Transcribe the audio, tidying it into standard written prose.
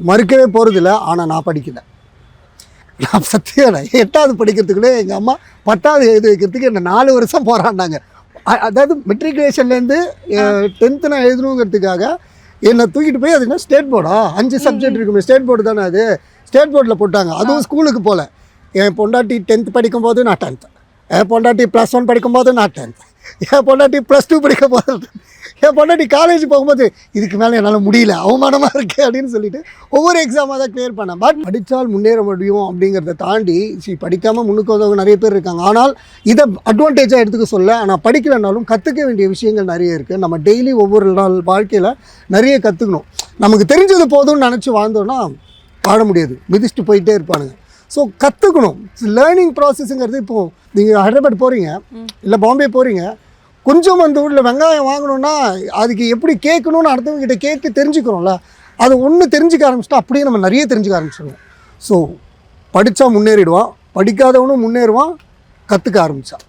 மறுக்கவே போகிறதில்ல. ஆனால் நான் படிக்கல. நான் சத்தியம் 8வது படிக்கிறதுக்குள்ளே எங்கள் அம்மா 10வது எழுதி வைக்கிறதுக்கு என்ன 4 வருஷம் போராடினாங்க. அதாவது மெட்ரிகுலேஷன்லேருந்து 10th நான் எழுதணுங்கிறதுக்காக என்னை தூக்கிட்டு போய் அது என்ன ஸ்டேட் போர்டா 5 சப்ஜெக்ட் இருக்குமே, ஸ்டேட் போர்டு தானே அது, ஸ்டேட் போர்டில் போட்டாங்க. அதுவும் ஸ்கூலுக்கு போகல. என் பொண்டாட்டி 10th படிக்கும்போது நான் 10th, என் பொண்டாட்டி +1 படிக்கும்போது நான் 10th, என் பொண்டாட்டி +2 படிக்கும்போது, என் பொண்டாட்டி காலேஜ் போகும்போது இதுக்கு மேலே என்னால் முடியல, அவமானமாக இருக்குது அப்படின்னு சொல்லிட்டு ஒவ்வொரு எக்ஸாமாக தான் கிளியர் பண்ணேன். பட் படித்தால் முன்னேற முடியும் அப்படிங்கிறத தாண்டி படிக்காமல் முன்னுக்கு வந்தவங்க நிறைய பேர் இருக்காங்க. ஆனால் இதை அட்வான்டேஜாக எடுத்துக்க சொல்ல, ஆனால் படிக்கலைனாலும் கற்றுக்க வேண்டிய விஷயங்கள் நிறைய இருக்குது. நம்ம டெய்லி ஒவ்வொரு நாள் வாழ்க்கையில் நிறைய கற்றுக்கணும். நமக்கு தெரிஞ்சது போதும்னு நினச்சி வாழ்ந்தோன்னா வாழ முடியாது, மிதிச்சுட்டு போயிட்டே இருப்பானுங்க. ஸோ கற்றுக்கணும். லேர்னிங் ப்ராசஸ்ங்கிறது இப்போது நீங்கள் ஹைதராபாத் போகிறீங்க, இல்லை பாம்பே போகிறீங்க, கொஞ்சம் அந்த ஊரில் வெங்காயம் வாங்கணுன்னா அதுக்கு எப்படி கேட்கணும்னு அடுத்தவங்ககிட்ட கேட்டு தெரிஞ்சுக்கிறோம்ல, அது ஒன்று தெரிஞ்சுக்க ஆரம்பிச்சிட்டா அப்படியே நம்ம நிறைய தெரிஞ்சுக்க ஆரம்பிச்சிடுவோம். ஸோ படித்தா முன்னேறிடுவான், படிக்காதவனும் முன்னேறுவான், கற்றுக்க ஆரம்பித்தான்.